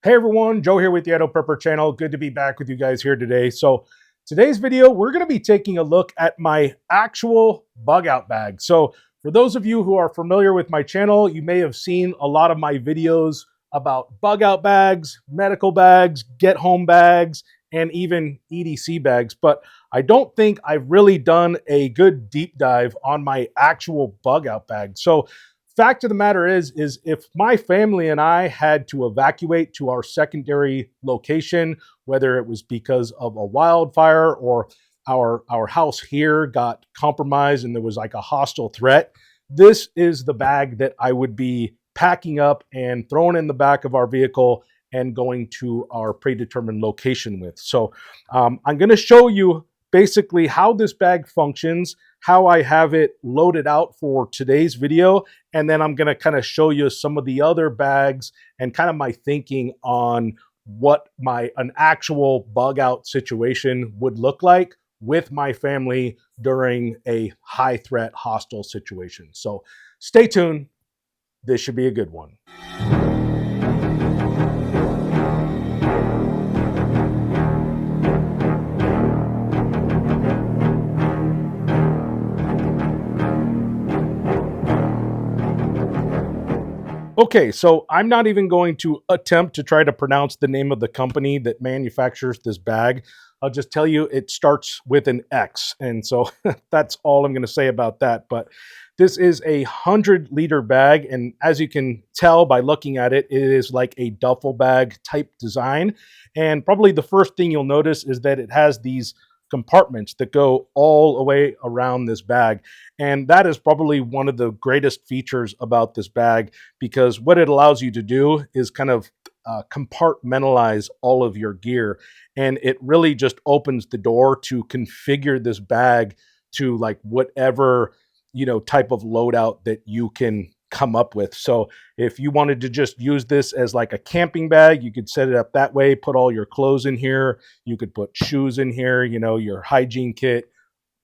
Hey everyone, Joe here with the Idaho Prepper channel. Good to be back with you guys here today. So today's video, we're going to be taking a look at my actual bug out bag. So for those of you who are familiar with my channel, you may have seen a lot of my videos about bug out bags, medical bags, get home bags, and even EDC bags. But I don't think I've really done a good deep dive on my actual bug out bag. So fact of the matter is if my family and I had to evacuate to our secondary location, whether it was because of a wildfire or our house here got compromised and there was like a hostile threat, this is the bag that I would be packing up and throwing in the back of our vehicle and going to our predetermined location with. So I'm going to show you basically how this bag functions, how I have it loaded out for today's video, and then I'm going to kind of show you some of the other bags and kind of my thinking on what an actual bug out situation would look like with my family during a high threat hostile situation. So stay tuned. This should be a good one. Okay, so I'm not even going to attempt to try to pronounce the name of the company that manufactures this bag. I'll just tell you it starts with an X. And so that's all I'm going to say about that. But this is a 100-liter bag. And as you can tell by looking at it, it is like a duffel bag type design. And probably the first thing you'll notice is that it has these compartments that go all the way around this bag. And that is probably one of the greatest features about this bag, because what it allows you to do is kind of compartmentalize all of your gear. And it really just opens the door to configure this bag to like whatever, type of loadout that you can come up with. So if you wanted to just use this as like a camping bag, you could set it up that way, put all your clothes in here. You could put shoes in here, your hygiene kit,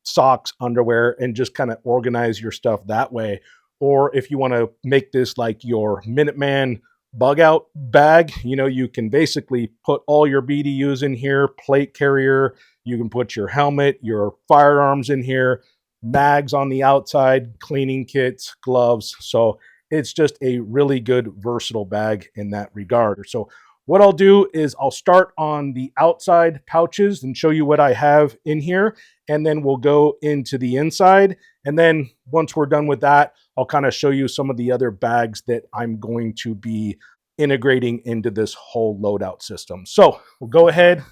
socks, underwear, and just kind of organize your stuff that way. Or if you want to make this like your Minuteman bug out bag, you can basically put all your BDUs in here, plate carrier, you can put your helmet, your firearms in here, mags on the outside, cleaning kits, gloves. So it's just a really good versatile bag in that regard. So what I'll do is I'll start on the outside pouches and show you what I have in here, and then we'll go into the inside. And then once we're done with that, I'll kind of show you some of the other bags that I'm going to be integrating into this whole loadout system. So we'll go ahead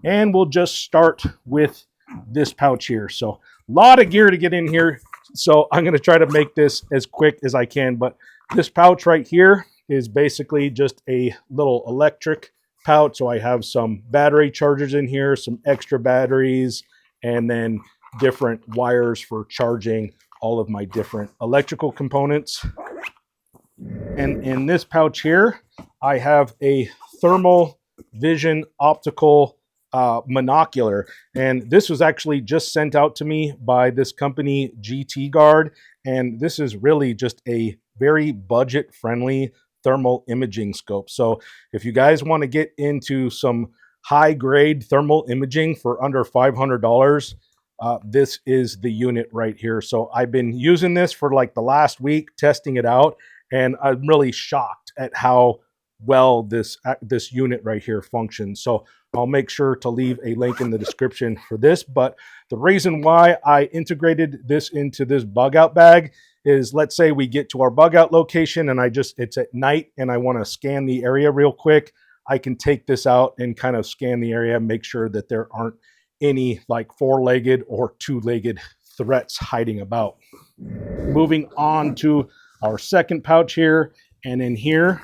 and we'll just start with this pouch here. So a lot of gear to get in here. So I'm going to try to make this as quick as I can. But this pouch right here is basically just a little electric pouch. So I have some battery chargers in here, some extra batteries, and then different wires for charging all of my different electrical components. And in this pouch here, I have a thermal vision optical monocular. And this was actually just sent out to me by this company, GT Guard. And this is really just a very budget friendly thermal imaging scope. So if you guys want to get into some high grade thermal imaging for under $500, this is the unit right here. So I've been using this for like the last week, testing it out, and I'm really shocked at how well this unit right here functions. So I'll make sure to leave a link in the description for this. But the reason why I integrated this into this bug out bag is, let's say we get to our bug out location and it's at night and I want to scan the area real quick. I can take this out and kind of scan the area, make sure that there aren't any like four-legged or two-legged threats hiding about. Moving on to our second pouch here. And in here,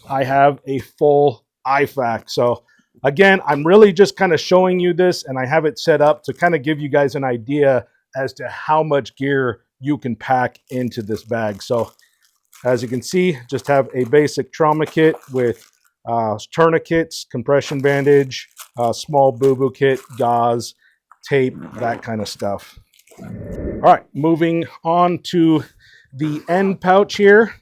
I have a full IFAK. So again, I'm really just kind of showing you this, and I have it set up to kind of give you guys an idea as to how much gear you can pack into this bag. So as you can see, just have a basic trauma kit with tourniquets, compression bandage, small boo-boo kit, gauze, tape, that kind of stuff. All right, moving on to the end pouch here.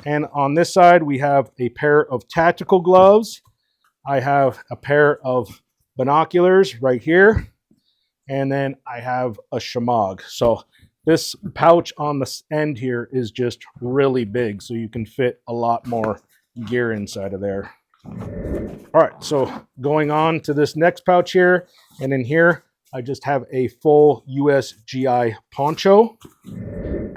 And on this side, we have a pair of tactical gloves. I have a pair of binoculars right here. And then I have a shamag. So this pouch on the end here is just really big, so you can fit a lot more gear inside of there. All right, so going on to this next pouch here, and in here, I just have a full USGI poncho.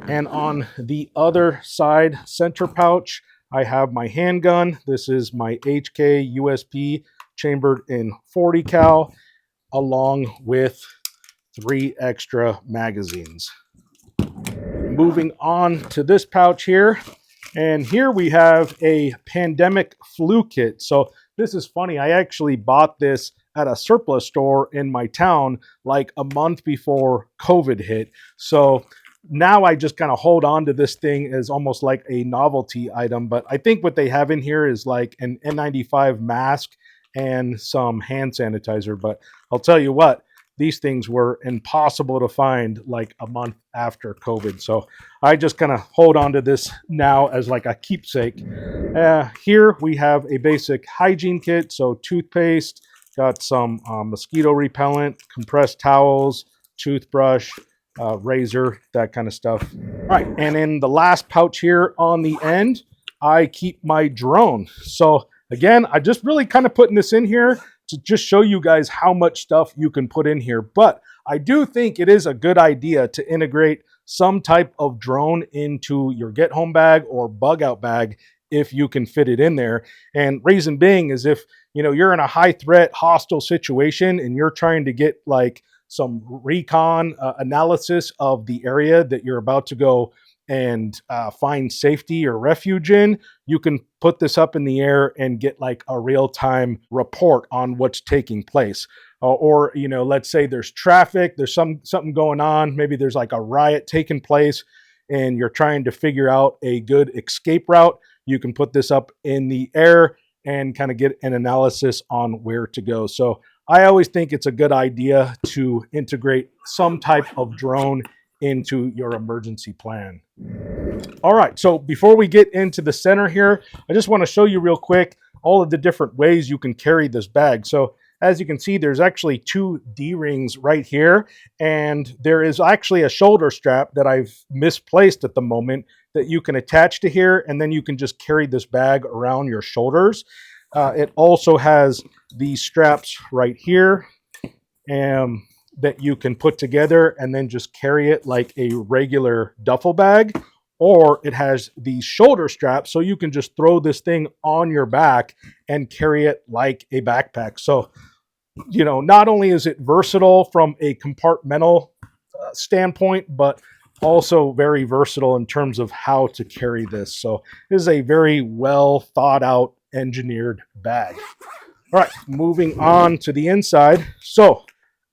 And on the other side center pouch, I have my handgun. This is my HK USP chambered in 40 cal, along with 3 extra magazines. Moving on to this pouch here, and here we have a pandemic flu kit. So this is funny. I actually bought this at a surplus store in my town like a month before COVID hit. So now I just kind of hold on to this thing as almost like a novelty item. But I think what they have in here is like an N95 mask and some hand sanitizer. But I'll tell you what, these things were impossible to find like a month after COVID. So I just kind of hold on to this now as like a keepsake. Here we have a basic hygiene kit. So toothpaste, got some mosquito repellent, compressed towels, toothbrush, razor, that kind of stuff. All right, and in the last pouch here on the end, I keep my drone. So again, I just really kind of putting this in here to just show you guys how much stuff you can put in here. But I do think it is a good idea to integrate some type of drone into your get home bag or bug out bag if you can fit it in there. And reason being is if you're in a high threat hostile situation and you're trying to get like some recon analysis of the area that you're about to go and find safety or refuge in, you can put this up in the air and get like a real-time report on what's taking place. Or let's say there's traffic, there's something going on, maybe there's like a riot taking place and you're trying to figure out a good escape route. You can put this up in the air and kind of get an analysis on where to go. So I always think it's a good idea to integrate some type of drone into your emergency plan. All right, so before we get into the center here, I just want to show you real quick all of the different ways you can carry this bag. So as you can see, there's actually 2 D-rings right here, and there is actually a shoulder strap that I've misplaced at the moment that you can attach to here, and then you can just carry this bag around your shoulders. It also has these straps right here, that you can put together and then just carry it like a regular duffel bag, or it has these shoulder straps so you can just throw this thing on your back and carry it like a backpack. So, not only is it versatile from a compartmental standpoint, but also very versatile in terms of how to carry this. So this is a very well thought out, engineered bag. All right, moving on to the inside. So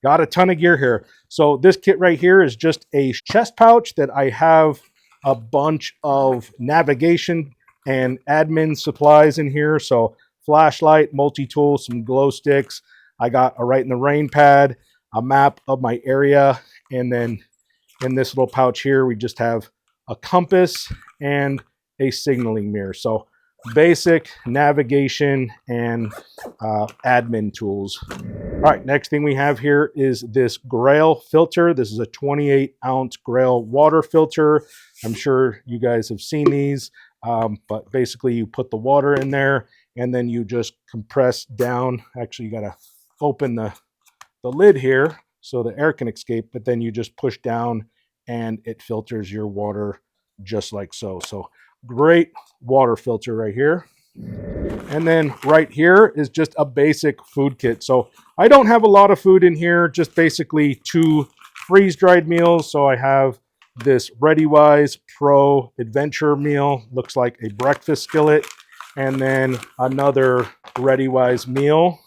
got a ton of gear here. So this kit right here is just a chest pouch that I have a bunch of navigation and admin supplies in here. So flashlight, multi-tool, some glow sticks. I got a Right in the Rain pad, a map of my area, and then in this little pouch here, we just have a compass and a signaling mirror. So basic navigation and admin tools. All right, next thing we have here is this Grail filter. This is a 28-ounce Grail water filter. I'm sure you guys have seen these, but basically you put the water in there and then you just compress down. Actually, you got to open the lid here so the air can escape, but then you just push down and it filters your water just like so. So great water filter right here. And then right here is just a basic food kit. So I don't have a lot of food in here, just basically 2 freeze-dried meals. So I have this ReadyWise Pro Adventure meal, looks like a breakfast skillet, and then another ReadyWise meal.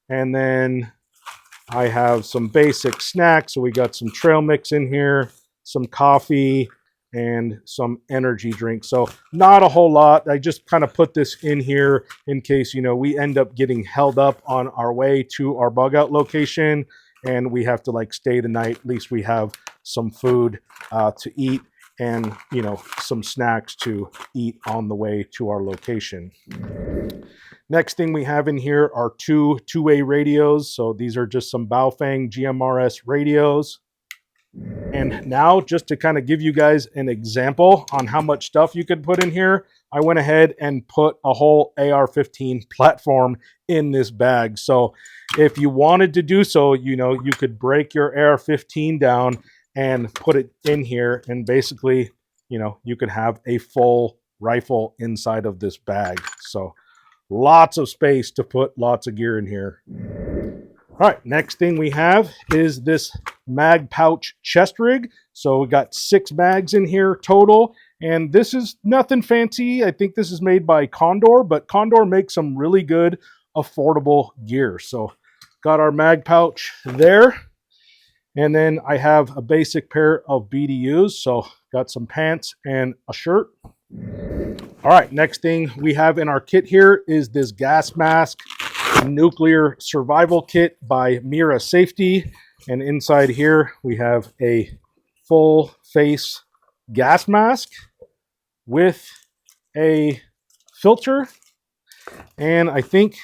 And then I have some basic snacks. So we got some trail mix in here, some coffee, and some energy drinks. So not a whole lot. I just kind of put this in here in case, we end up getting held up on our way to our bug out location and we have to like stay the night. At least we have some food to eat and, some snacks to eat on the way to our location. Next thing we have in here are two-way radios. So these are just some Baofeng GMRS radios. And now, just to kind of give you guys an example on how much stuff you could put in here, I went ahead and put a whole AR-15 platform in this bag. So if you wanted to do so, you could break your AR-15 down and put it in here, and basically, you could have a full rifle inside of this bag. So lots of space to put lots of gear in here. All right, next thing we have is this mag pouch chest rig. So we got 6 bags in here total, and this is nothing fancy. I think this is made by Condor, but Condor makes some really good, affordable gear. So got our mag pouch there, and then I have a basic pair of BDUs. So got some pants and a shirt. All right, next thing we have in our kit here is this gas mask nuclear survival kit by Mira Safety, and inside here we have a full face gas mask with a filter, and I think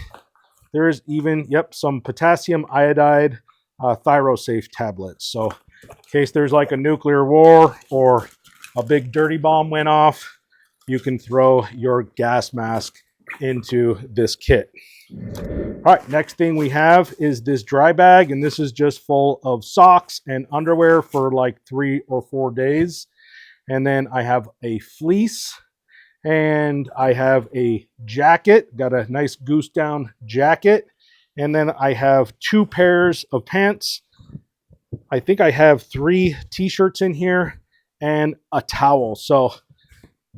there is even some potassium iodide ThyroSafe tablets. So in case there's like a nuclear war or a big dirty bomb went off, you can throw your gas mask into this kit. All right, next thing we have is this dry bag, and this is just full of socks and underwear for like 3 or 4 days. And then I have a fleece, and I have a jacket, got a nice goose down jacket. And then I have 2 pairs of pants. I think I have 3 t-shirts in here and a towel. So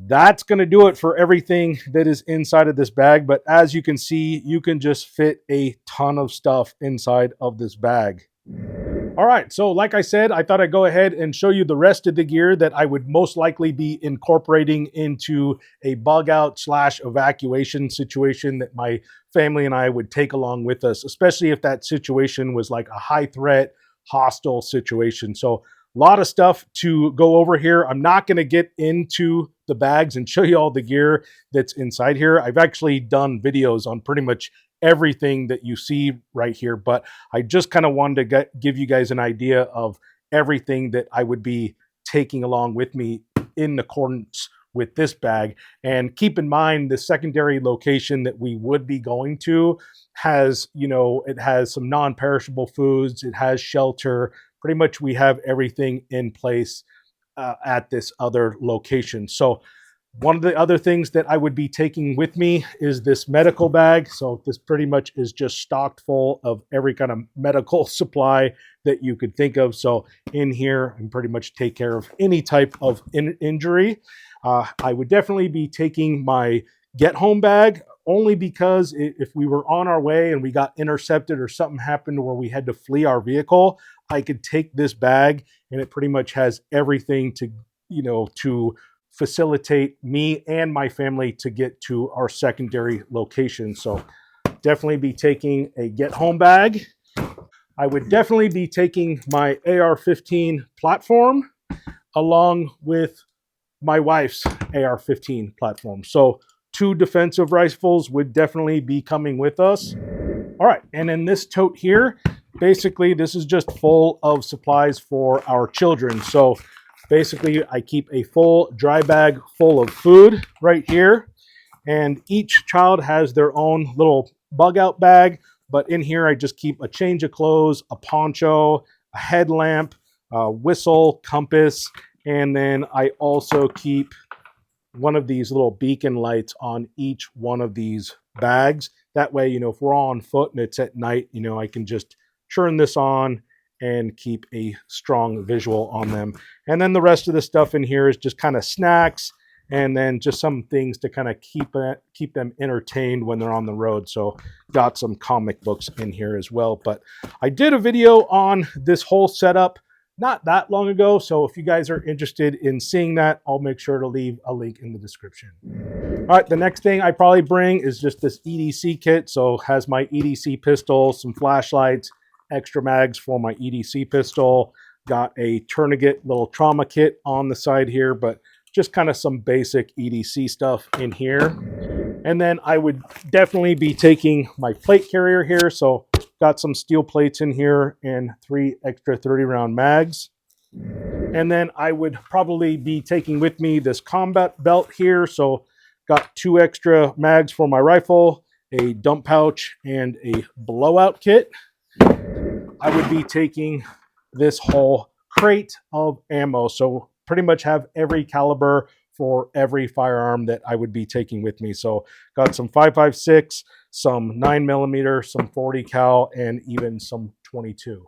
that's going to do it for everything that is inside of this bag. But as you can see, you can just fit a ton of stuff inside of this bag. All right, so like I said, I thought I'd go ahead and show you the rest of the gear that I would most likely be incorporating into a bug out / evacuation situation that my family and I would take along with us, especially if that situation was like a high threat, hostile situation. So a lot of stuff to go over here. I'm not going to get into the bags and show you all the gear that's inside here. I've actually done videos on pretty much everything that you see right here, but I just kind of wanted to give you guys an idea of everything that I would be taking along with me in accordance with this bag. And keep in mind, the secondary location that we would be going to has, it has some non-perishable foods, it has shelter. Pretty much we have everything in place at this other location. So one of the other things that I would be taking with me is this medical bag. So this pretty much is just stocked full of every kind of medical supply that you could think of. So in here, I can pretty much take care of any type of injury. I would definitely be taking my get home bag, only because if we were on our way and we got intercepted or something happened where we had to flee our vehicle, I could take this bag and it pretty much has everything to, to facilitate me and my family to get to our secondary location. So definitely be taking a get home bag. I would definitely be taking my AR-15 platform along with my wife's AR-15 platform. So 2 defensive rifles would definitely be coming with us. All right, and in this tote here, basically this is just full of supplies for our children. So basically I keep a full dry bag full of food right here, and each child has their own little bug out bag, but in here I just keep a change of clothes, a poncho, a headlamp, a whistle, compass, and then I also keep one of these little beacon lights on each one of these bags. That way, if we're on foot and it's at night, I can just turn this on and keep a strong visual on them. And then the rest of the stuff in here is just kind of snacks, and then just some things to kind of keep them entertained when they're on the road. So got some comic books in here as well. But I did a video on this whole setup not that long ago, so if you guys are interested in seeing that, I'll make sure to leave a link in the description. All right, the next thing I probably bring is just this EDC kit. So it has my EDC pistol, some flashlights, extra mags for my EDC pistol, Got a tourniquet little trauma kit on the side here, but just kind of some basic EDC stuff in here. And then I would definitely be taking my plate carrier here. So got some steel plates in here and 3 extra 30-round mags. And then I would probably be taking with me this combat belt here. So got 2 extra mags for my rifle, a dump pouch, and a blowout kit. I would be taking this whole crate of ammo. So pretty much have every caliber for every firearm that I would be taking with me. So got some 5.56, some 9mm, some 40 cal, and even some 22.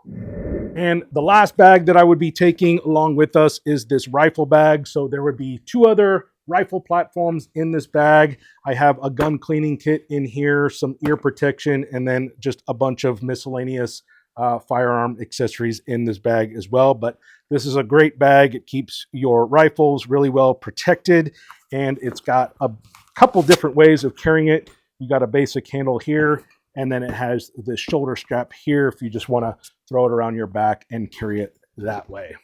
And the last bag that I would be taking along with us is this rifle bag. So there would be 2 other rifle platforms in this bag. I have a gun cleaning kit in here, some ear protection, and then just a bunch of miscellaneous firearm accessories in this bag as well. But this is a great bag. It keeps your rifles really well protected, and it's got a couple different ways of carrying it. You got a basic handle here, and then it has the shoulder strap here if you just want to throw it around your back and carry it that way.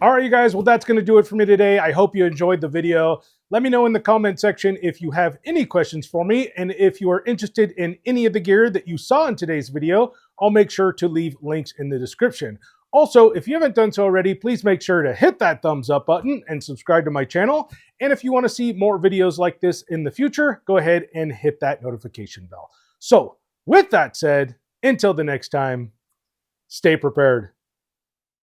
All right, you guys, well, that's going to do it for me today. I hope you enjoyed the video. Let me know in the comment section if you have any questions for me, and if you are interested in any of the gear that you saw in today's video, I'll make sure to leave links in the description. Also, if you haven't done so already, please make sure to hit that thumbs up button and subscribe to my channel. And if you want to see more videos like this in the future, go ahead and hit that notification bell. So with that said, until the next time, stay prepared.